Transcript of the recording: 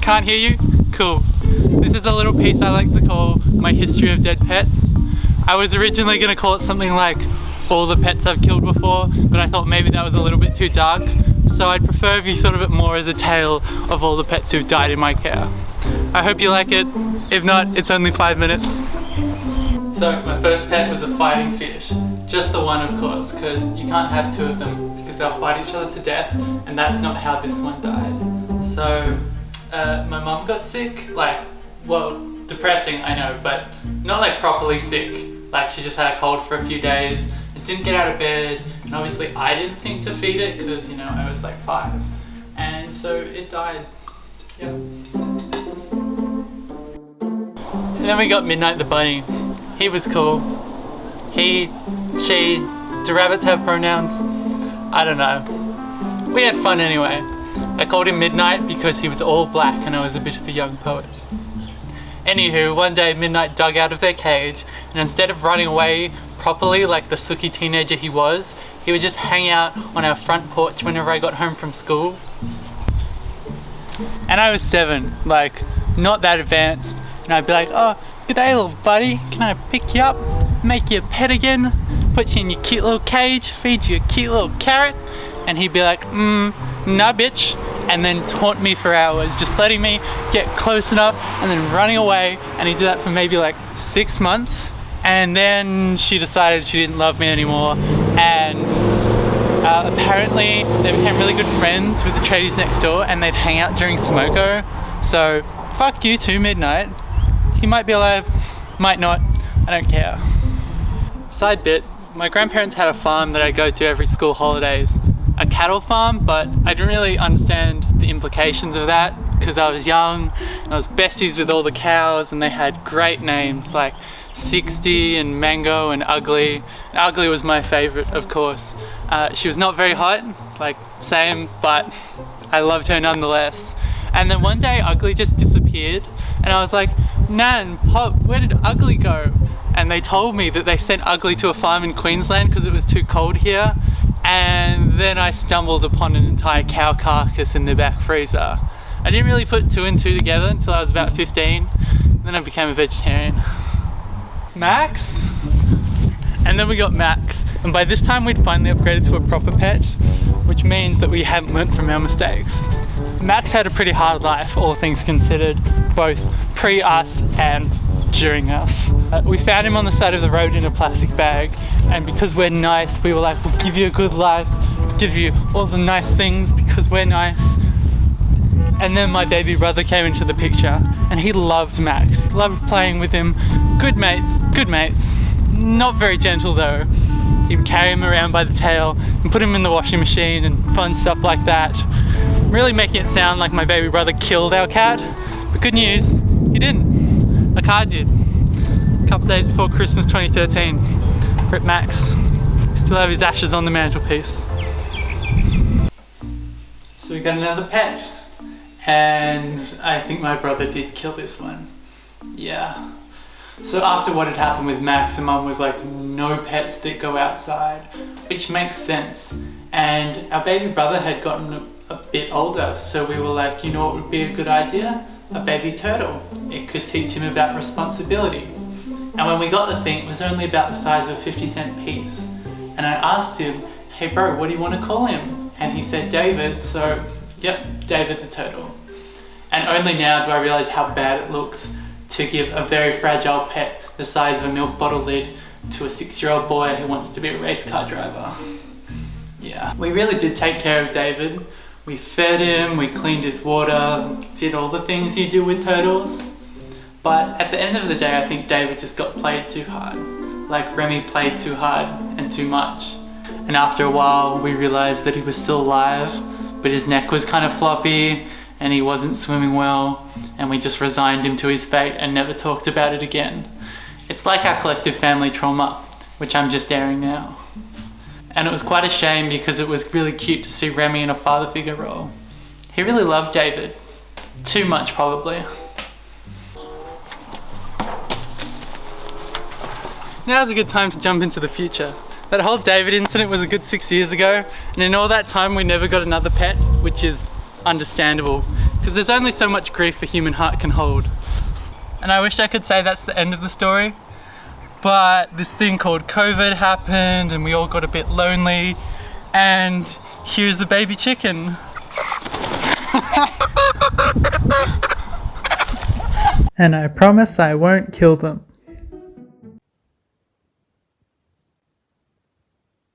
Can't hear you? Cool. This is a little piece I like to call my history of dead pets. I was originally going to call it something like all the pets I've killed before, but I thought maybe that was a little bit too dark, so I'd prefer if you thought of it more as a tale of all the pets who've died in my care. I hope you like it. If not, it's only 5 minutes. So my first pet was a fighting fish. Just the one, of course, because you can't have two of them because they'll fight each other to death, and that's not how this one died. So my mum got sick, like, well, depressing, I know, but not like properly sick. Like, she just had a cold for a few days and didn't get out of bed, and obviously I didn't think to feed it because, you know, I was like 5, and so it died. Yeah. And then we got Midnight the bunny. He was cool. He, she, do rabbits have pronouns? I don't know. We had fun anyway. I called him Midnight because he was all black and I was a bit of a young poet. Anywho, one day Midnight dug out of their cage, and instead of running away properly like the sooky teenager he was, he would just hang out on our front porch whenever I got home from school. And I was 7, like, not that advanced, and I'd be like, oh, g'day little buddy, can I pick you up, make you a pet again, put you in your cute little cage, feed you a cute little carrot? And he'd be like, nah bitch, and then taunt me for hours, just letting me get close enough and then running away. And he did that for maybe like 6 months, and then she decided she didn't love me anymore, and apparently they became really good friends with the tradies next door, and they'd hang out during smoko. So fuck you too, Midnight. He might be alive, might not, I don't care. Side bit, my grandparents had a farm that I go to every school holidays. A cattle farm, but I didn't really understand the implications of that because I was young and I was besties with all the cows, and they had great names like 60 and Mango and Ugly. And Ugly was my favorite, of course. She was not very hot, like same, but I loved her nonetheless. And then one day Ugly just disappeared, and I was like, Nan, Pop, where did Ugly go? And they told me that they sent Ugly to a farm in Queensland because it was too cold here. And then I stumbled upon an entire cow carcass in the back freezer. I didn't really put 2 and 2 together until I was about 15. Then I became a vegetarian. Max? And then we got Max. And by this time we'd finally upgraded to a proper pet, which means that we hadn't learnt from our mistakes. Max had a pretty hard life, all things considered, both pre-us and during us. We found him on the side of the road in a plastic bag, and because we're nice, we were like, we'll give you a good life, we'll give you all the nice things because we're nice. And then my baby brother came into the picture, and he loved Max, loved playing with him. Good mates, not very gentle though. He'd carry him around by the tail and put him in the washing machine and fun stuff like that, really making it sound like my baby brother killed our cat. But good news, he didn't. A car did. A couple days before Christmas 2013. Rip Max. Still have his ashes on the mantelpiece. So we got another pet. And I think my brother did kill this one. Yeah. So after what had happened with Max, and Mum was like, no pets that go outside, which makes sense. And our baby brother had gotten a bit older, so we were like, you know what would be a good idea? A baby turtle. It could teach him about responsibility. And when we got the thing, it was only about the size of a 50-cent piece. And I asked him, hey bro, what do you want to call him? And he said David, so yep, David the turtle. And only now do I realize how bad it looks to give a very fragile pet the size of a milk bottle lid to a 6-year-old boy who wants to be a race car driver. Yeah, we really did take care of David. We fed him, we cleaned his water, did all the things you do with turtles. But at the end of the day, I think David just got played too hard. Like Remy played too hard and too much. And after a while, we realized that he was still alive, but his neck was kind of floppy and he wasn't swimming well, and we just resigned him to his fate and never talked about it again. It's like our collective family trauma, which I'm just airing now. And it was quite a shame because it was really cute to see Remy in a father figure role. He really loved David. Too much, probably. Now's a good time to jump into the future. That whole David incident was a good 6 years ago, and in all that time we never got another pet, which is understandable because there's only so much grief a human heart can hold. And I wish I could say that's the end of the story, but this thing called COVID happened and we all got a bit lonely, and here's the baby chicken. And I promise I won't kill them.